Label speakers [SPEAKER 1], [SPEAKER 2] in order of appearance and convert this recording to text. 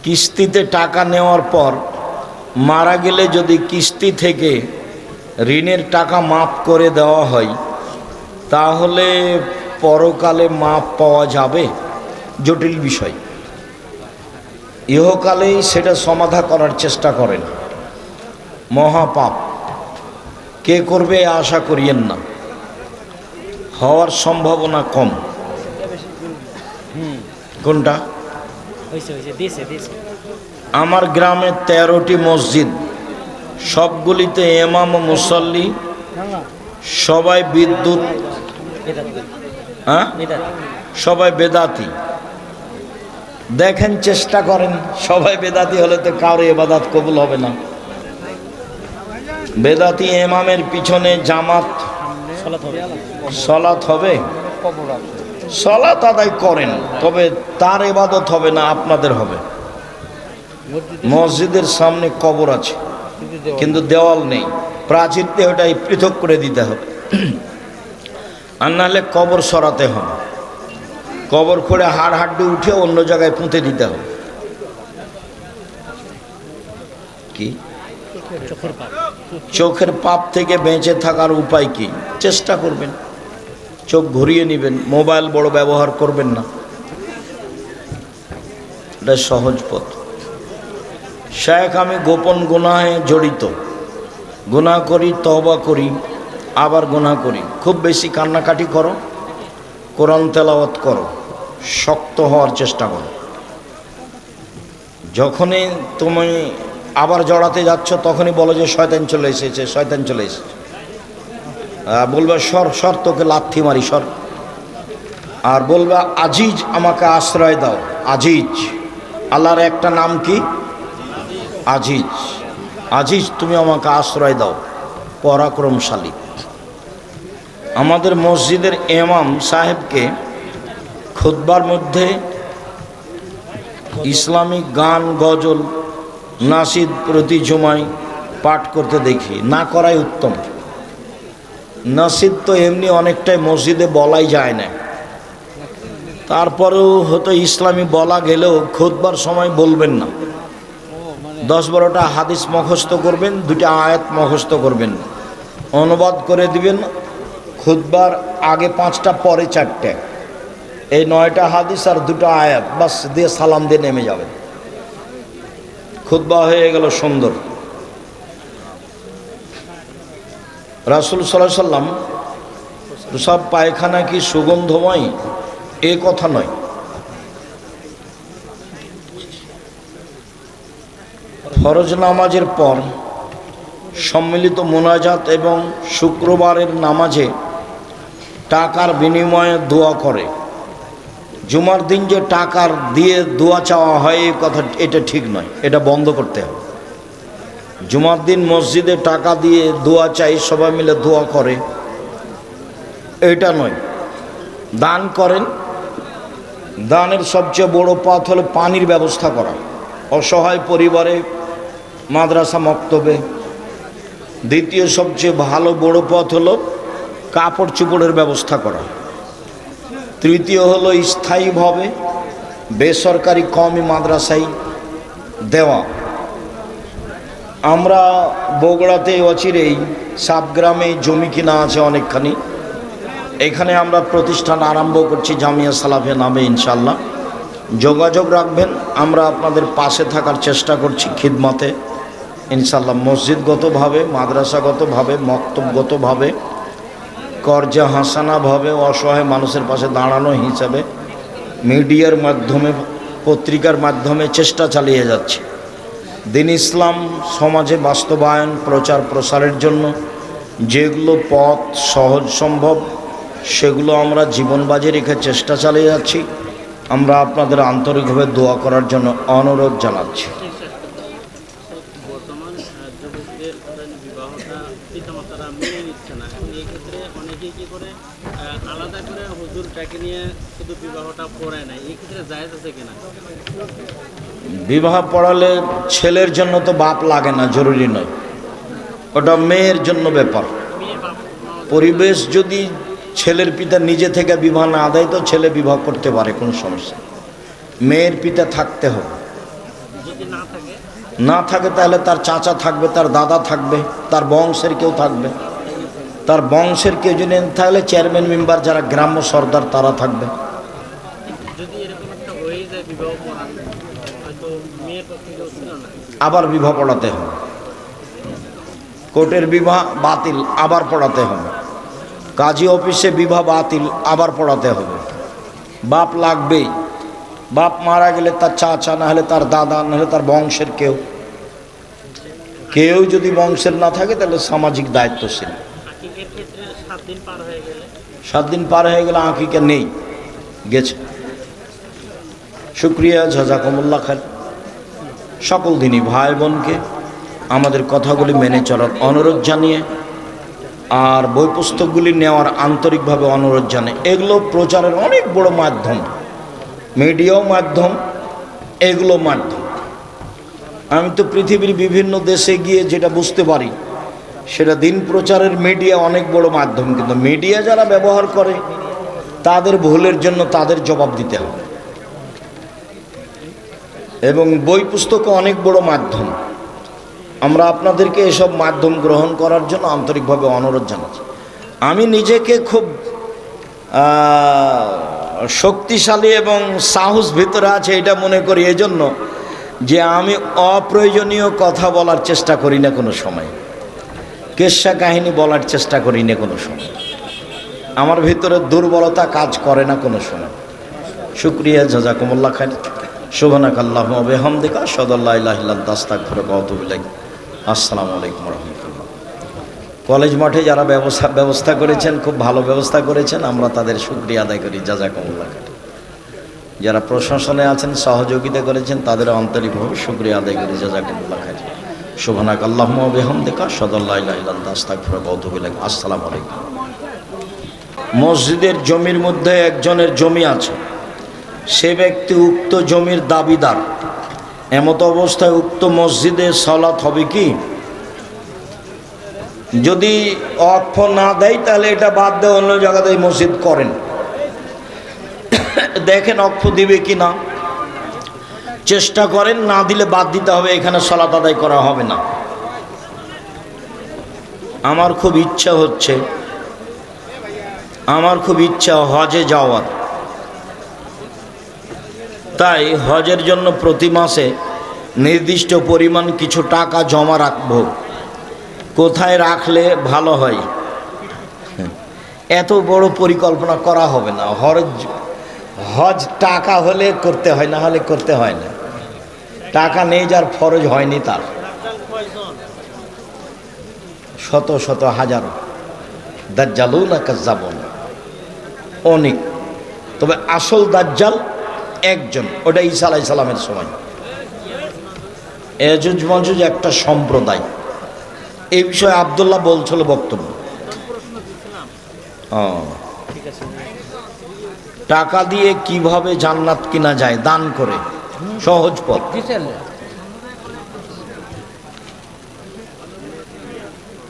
[SPEAKER 1] কিস্তিতে টাকা নেওয়ার পর মারা গেলে যদি কিস্তি থেকে ঋণের টাকা মাফ করে দেওয়া হয় তাহলে পরকালে মাফ পাওয়া যাবে? জটিল বিষয়। ইহকালেই সেটা সমাধা করার চেষ্টা করেন। মহাপাপ কে করবে আশা করিয়েন না, হওয়ার সম্ভাবনা কম। কোনটা? আমার গ্রামে 13টি মসজিদ, সবগুলিতে ইমাম ও মুসল্লি সবাই বিদ্যুৎ, সবাই বেদাতি। দেখেন, চেষ্টা করেন। সবাই বেদাতি হলে তো কারো ইবাদত কবুল হবে না। বেদাতি ইমামের পিছনে জামাত সালাত হবে, সালাত আদায় করেন, তবে তার ইবাদত হবে না, আপনাদের হবে। মসজিদের সামনে কবর আছে কিন্তু দেওয়াল নেই, প্রাচীর দিয়ে ওটাই পৃথক করে দিতে হবে, আর নাহলে কবর সরাতে হবে। কবর করে হাড় হাড্ডি উঠে অন্য জায়গায় পুঁতে দিতে হবে। কি চোখের পাপ থেকে বেঁচে থাকার উপায় কি? চেষ্টা করবেন, চোখ ঘুরিয়ে নেবেন, মোবাইল বড় ব্যবহার করবেন না, এটা সহজ পথ। শেখ, আমি গোপন গুনাহে জড়িত, গুনাহ করি, তওবা করি, আবার গুনাহ করি। খুব বেশি কান্নাকাটি করো, কোরআন তেলাওয়াত করো, শক্ত হওয়ার চেষ্টা করো। যখনই তুমি আবার জড়াতে যাচ্ছ তখনই বলো যে শয়তান চলে এসেছে, শয়তান চলে এসেছে। বলবে সর সর, তোকে লাথি মারি, সর। আর বলবে আজিজ, আমাকে আশ্রয় দাও। আজিজ, আল্লাহর একটা নাম কি? আজিজ। আজিজ, তুমি আমাকে আশ্রয় দাও, পরাক্রমশালী। আমাদের মসজিদের ইমাম সাহেবকে খুতবার মধ্যে ইসলামিক গান, গজল, নাশিদ প্রতি জুমায় পাঠ করতে দেখি। না করাই উত্তম। নাশিদ তো এমনি অনেকটাই মসজিদে বলাই যায় না, তারপরেও হয়তো ইসলামী বলা গেলেও খুতবার সময় বলবেন না। 10-12টা হাদিস মুখস্থ করবেন, 2টা আয়াত মুখস্থ করবেন, অনুবাদ করে দিবেন। খুতবার আগে 5টা, পরে 4টে, এই 9টা হাদিস আর 2টা আয়াত বাস দিয়ে সালাম দিয়ে নেমে যাবেন। খুতবা হয়ে গেল সুন্দর। রাসূল সাল্লাল্লাহু আলাইহি সাল্লাম সব পায়খানা কি সুগন্ধময়? এ কথা নয়। ফরজ নামাজের পর সম্মিলিত মোনাজাত এবং শুক্রবারের নামাজে টাকার বিনিময়ে দোয়া করে। জুমার দিন যে টাকার দিয়ে দোয়া চাওয়া হয় এই কথা, এটা ঠিক নয়, এটা বন্ধ করতে হবে। জুমার দিন মসজিদে টাকা দিয়ে দোয়া চাই, সবাই মিলে দোয়া করে, এটা নয়। দান করেন। দানের সবচেয়ে বড় পথ হলো পানির ব্যবস্থা করা, অসহায় পরিবারে, মাদ্রাসা, মক্তবে। দ্বিতীয় সবচেয়ে ভালো বড় পথ হলো কাপড় চোপড়ের ব্যবস্থা করা। তৃতীয় হলো স্থায়ীভাবে বেসরকারি কওমি মাদ্রাসায় দেওয়া। আমরা বগুড়াতে অচিরেই সাবগ্রামে জমি কিনা আছে অনেকখানি, এখানে আমরা প্রতিষ্ঠান আরম্ভ করছি জামিয়া সালাফিয়া নামে। ইনশাল্লাহ যোগাযোগ রাখবেন, আমরা আপনাদের পাশে থাকার চেষ্টা করছি খিদমতে ইনশাল্লাহ। মসজিদগতভাবে, মাদ্রাসাগতভাবে, মক্তবগতভাবে, কর্জা হাসানাভাবে অসহায় মানুষের পাশে দাঁড়ানো হিসাবে মিডিয়ার মাধ্যমে, পত্রিকার মাধ্যমে চেষ্টা চালিয়ে যাচ্ছে। দিন ইসলাম সমাজে বাস্তবায়ন, প্রচার প্রসারের জন্য যেগুলো পথ সহজ সম্ভব সেগুলো আমরা জীবন বাজি রেখে চেষ্টা চালিয়ে যাচ্ছি। আমরা আপনাদের আন্তরিকভাবে দোয়া করার জন্য অনুরোধ জানাচ্ছি। বিবাহ পড়ালে ছেলের জন্য তো বাপ লাগে না, জরুরি নয়, ওটা মেয়ের জন্য ব্যাপার। পরিবেশ যদি ছেলের পিতা নিজে থেকে বিবাহ না আদায় তো ছেলে বিবাহ করতে পারে, কোনো সমস্যা। মেয়ের পিতা থাকতে হবে। না থাকে তাহলে তার চাচা থাকবে, তার দাদা থাকবে, তার বংশের কেউ থাকবে। তার বংশের কেউ যদি থাকলে চেয়ারম্যান মেম্বার যারা গ্রাম্য সর্দার তারা থাকবে। আবার বিবাহ পড়াতে হবে, কোর্টের বিবাহ বাতিল আবার পড়াতে হবে, কাজী অফিসে বিবাহ বাতিল আবার পড়াতে হবে। বাপ লাগবেই, বাপ মারা গেলে তার চাচা, না হলে তার দাদা, না হলে তার বংশের কেউ। কেউ যদি বংশের না থাকে তাহলে সামাজিক দায়িত্বশীল। 7 দিন পার হয়ে গেলে আকিকা নেই, গেছে। শুক্রিয়া, জাযাকুমুল্লাহ খাইর। সকল দিনই ভাই বোনকে আমাদের কথাগুলি মেনে চলার অনুরোধ জানিয়ে আর বই পুস্তকগুলি নেওয়ার আন্তরিকভাবে অনুরোধ জানিয়ে, এগুলো প্রচারের অনেক বড় মাধ্যম, মিডিয়াও মাধ্যম, এগুলো মাধ্যম। আমি তো পৃথিবীর বিভিন্ন দেশে গিয়ে যেটা বুঝতে পারি সেটা দিন প্রচারের মিডিয়া অনেক বড় মাধ্যম, কিন্তু মিডিয়া যারা ব্যবহার করে তাদের ভুলের জন্য তাদের জবাব দিতে হবে। এবং বই পুস্তকও অনেক বড় মাধ্যম। আমরা আপনাদেরকে এসব মাধ্যম গ্রহণ করার জন্য আন্তরিকভাবে অনুরোধ জানাচ্ছি। আমি নিজেকে খুব শক্তিশালী এবং সাহস ভিতরে আছে এটা মনে করি এজন্য যে আমি অপ্রয়োজনীয় কথা বলার চেষ্টা করি না কোনো সময়, কেচ্ছা কাহিনী বলার চেষ্টা করি না কোনো সময়, আমার ভিতরে দুর্বলতা কাজ করে না কোনো সময়। শুক্রিয়া, জাযাকুমুল্লাহ খাইর। সুবহানাকাল্লাহুম্মা ওয়া বিহামদিকা আশহাদু আল্লা ইলাহা ইল্লা আনতা আস্তাগফিরুকা ওয়া আতুবু ইলাইক। আসসালামু আলাইকুম ওয়া রাহমাতুল্লাহ। কলেজ মাঠে যারা ব্যবস্থা করেছেন, খুব ভালো ব্যবস্থা করেছেন, আমরা তাদের শুকরিয়া আদায় করি, জাযাকুমুল্লাহ খাইর। যারা প্রশাসনে আছেন, সহযোগিতা করেছেন, তাদের আন্তরিকভাবে শুকরিয়া আদায় করি, জাযাকুমুল্লাহ খাইর। সুবহানাকাল্লাহুম্মা ওয়া বিহামদিকা আশহাদু আল্লা ইলাহা ইল্লা আনতা আস্তাগফিরুকা ওয়া আতুবু ইলাইক। আসসালামু আলাইকুম। মসজিদের জমির মধ্যে একজনের জমি আছে, সে ব্যক্তি উক্ত জমির দাবিদার। এমত অবস্থায় উক্ত মসজিদে সালাত হবে কি? যদি ওয়াকফ না দেয় তাহলে এটা বাদ দিয়ে অন্য জায়গাতে মসজিদ করেন, দেখেন ওয়াকফ দিবে কি না, চেষ্টা করেন, না দিলে বাদ দিতে হবে, এখানে সালাত আদায় করা হবে না। আমার খুব ইচ্ছা হজে যাওয়ার, তাই হজের জন্য প্রতি মাসে নির্দিষ্ট পরিমাণ কিছু টাকা জমা রাখব। কোথায় রাখলে ভালো হয়? এত বড় পরিকল্পনা করা হবে না। হজ টাকা হলে করতে হয়, না হলে করতে হয় না। টাকা নেই যার ফরজ হয়নি তার, শত শত হাজারো দাজ্জালুনা কাজ্জাবুন, অনেক। তবে আসল দাজ্জাল একজন, ওটা ঈসা আলাইহিস সালামের সময়। ইয়াজুজ মাজুজ একটা সম্প্রদায়। এই বিষয়ে আব্দুল্লাহ বলছিল বক্তব্য। টাকা দিয়ে কিভাবে জান্নাত কিনা যায়? দান করে, সহজ পথ।